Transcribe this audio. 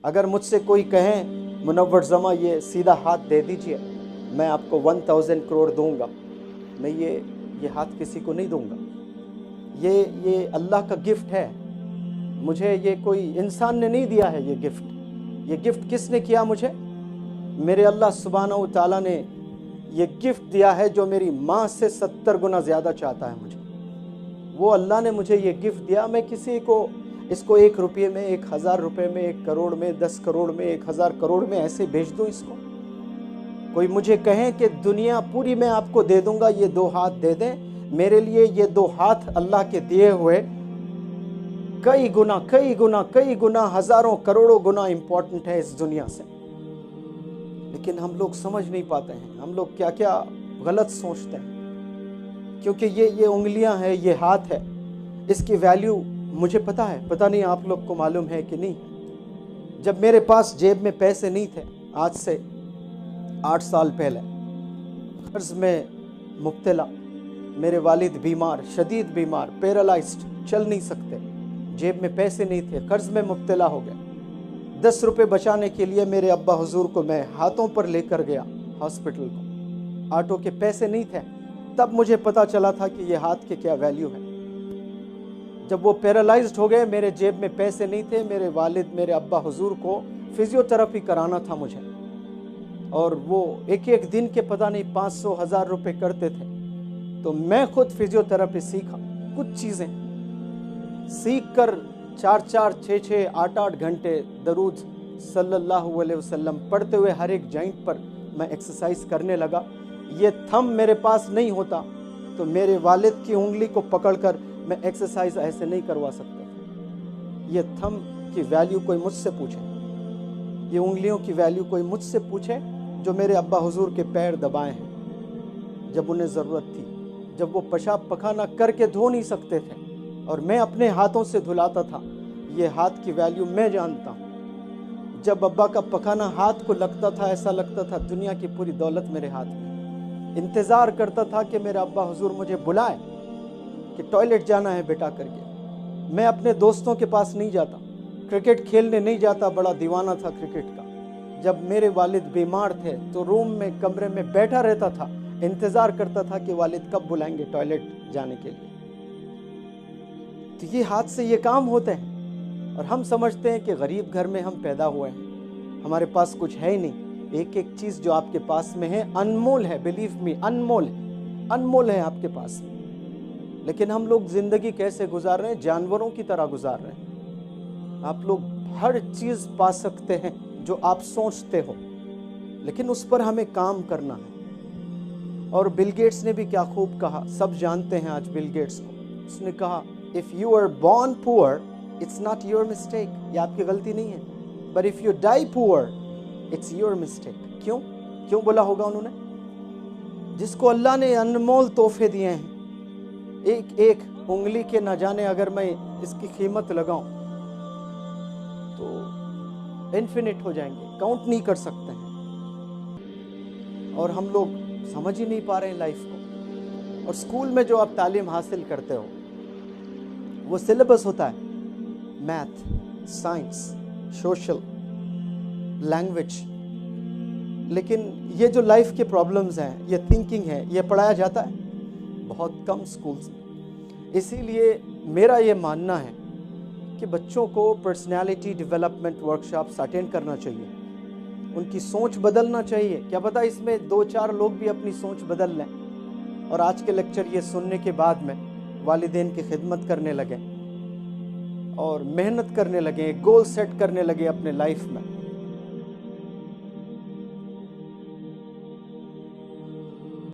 اگر مجھ سے کوئی کہیں منور زماں یہ سیدھا ہاتھ دے دیجئے، میں آپ کو 1000 کروڑ دوں گا، میں یہ ہاتھ کسی کو نہیں دوں گا۔ یہ اللہ کا گفٹ ہے، مجھے یہ کوئی انسان نے نہیں دیا ہے یہ گفٹ کس نے کیا مجھے؟ میرے اللہ سبحانہ و تعالیٰ نے یہ گفٹ دیا ہے جو میری ماں سے 70 گنا زیادہ چاہتا ہے مجھے۔ وہ اللہ نے مجھے یہ گفٹ دیا، میں کسی کو اس کو 1 روپے میں، 1000 روپے میں، 1 کروڑ میں، 10 کروڑ میں، 1000 کروڑ میں ایسے بھیج دوں اس کو؟ کوئی مجھے کہیں کہ دنیا پوری میں آپ کو دے دوں گا، یہ 2 ہاتھ دے دیں، میرے لیے یہ 2 ہاتھ اللہ کے دیے ہوئے کئی گنا ہزاروں کروڑوں گنا امپورٹنٹ ہے اس دنیا سے۔ لیکن ہم لوگ سمجھ نہیں پاتے ہیں، ہم لوگ کیا کیا غلط سوچتے ہیں، کیونکہ یہ انگلیاں ہیں، یہ ہاتھ ہے، اس کی ویلیو مجھے پتا ہے، پتہ نہیں آپ لوگ کو معلوم ہے کہ نہیں۔ جب میرے پاس جیب میں پیسے نہیں تھے، آج سے 8 سال پہلے، قرض میں مبتلا، میرے والد بیمار، شدید بیمار، پیرالائزڈ، چل نہیں سکتے، جیب میں پیسے نہیں تھے، قرض میں مبتلا ہو گئے۔ 10 روپے بچانے کے لیے میرے ابا حضور کو میں ہاتھوں پر لے کر گیا ہاسپٹل کو، آٹو کے پیسے نہیں تھے، تب مجھے پتا چلا تھا کہ یہ ہاتھ کے کیا ویلیو ہے۔ جب وہ پیرالائزڈ ہو گئے، میرے جیب میں پیسے نہیں تھے، میرے والد میرے ابا حضور کو فزیو تھراپی کرانا تھا مجھے، اور وہ ایک دن کے پتہ نہیں 500 1000 روپے کرتے تھے۔ تو میں خود فزیو تھراپی سیکھا، کچھ چیزیں سیکھ کر 4 6 8 گھنٹے درود صلی اللہ علیہ وسلم پڑھتے ہوئے ہر ایک جوائنٹ پر میں ایکسرسائز کرنے لگا۔ یہ تھم میرے پاس نہیں ہوتا تو میرے والد کی انگلی کو پکڑ کر میں ایکسرسائز ایسے نہیں کروا سکتا تھا۔ یہ تھم کی ویلیو کوئی مجھ سے پوچھے، یہ انگلیوں کی ویلیو کوئی مجھ سے پوچھے جو میرے ابا حضور کے پیر دبائے ہیں جب انہیں ضرورت تھی، جب وہ پیشاب پخانہ کر کے دھو نہیں سکتے تھے اور میں اپنے ہاتھوں سے دھلاتا تھا۔ یہ ہاتھ کی ویلیو میں جانتا ہوں۔ جب ابا کا پخانہ ہاتھ کو لگتا تھا، ایسا لگتا تھا دنیا کی پوری دولت میرے ہاتھ میں۔ انتظار کرتا تھا کہ میرا ابا حضور مجھے بلائے کہ ٹوائلٹ جانا ہے بیٹا کر کے۔ میں اپنے دوستوں کے پاس نہیں جاتا، کرکٹ کھیلنے نہیں جاتا، بڑا دیوانہ تھا کرکٹ کا۔ جب میرے والد بیمار تھے تو روم میں کمرے میں بیٹھا رہتا تھا، انتظار کرتا تھا کہ والد کب بلائیں گے ٹوائلٹ جانے کے لیے۔ تو یہ ہاتھ سے یہ کام ہوتے ہیں، اور ہم سمجھتے ہیں کہ غریب گھر میں ہم پیدا ہوئے ہیں، ہمارے پاس کچھ ہے ہی نہیں۔ ایک چیز جو آپ کے پاس میں ہے انمول ہے، بلیو می، انمول ہے آپ کے پاس میں۔ لیکن ہم لوگ زندگی کیسے گزار رہے ہیں؟ جانوروں کی طرح گزار رہے ہیں۔ آپ لوگ ہر چیز پا سکتے ہیں جو آپ سوچتے ہو، لیکن اس پر ہمیں کام کرنا ہے۔ اور بل گیٹس نے بھی کیا خوب کہا، سب جانتے ہیں آج بل گیٹس کو۔ اس نے کہا if you are born poor it's not your mistake، یہ آپ کی غلطی نہیں ہے، but if you die poor it's your mistake۔ کیوں بولا ہوگا انہوں نے؟ جس کو اللہ نے انمول تحفے دیے ہیں، ایک انگلی کے نہ جانے اگر میں اس کی قیمت لگاؤں تو انفینٹ ہو جائیں گے، کاؤنٹ نہیں کر سکتے ہیں، اور ہم لوگ سمجھ ہی نہیں پا رہے ہیں لائف کو۔ اور سکول میں جو آپ تعلیم حاصل کرتے ہو وہ سلیبس ہوتا ہے، میتھ، سائنس، سوشل، لینگویج، لیکن یہ جو لائف کے پرابلمز ہیں، یہ تھنکنگ ہے، یہ پڑھایا جاتا ہے بہت کم سکولز میں۔ اسی لیے میرا یہ ماننا ہے کہ بچوں کو پرسنالٹی ڈیولپمنٹ ورکشاپس اٹینڈ کرنا چاہیے، ان کی سوچ بدلنا چاہیے۔ کیا پتہ اس میں 2 4 لوگ بھی اپنی سوچ بدل لیں، اور آج کے لیکچر یہ سننے کے بعد میں والدین کی خدمت کرنے لگے اور محنت کرنے لگے، ایک گول سیٹ کرنے لگے اپنے لائف میں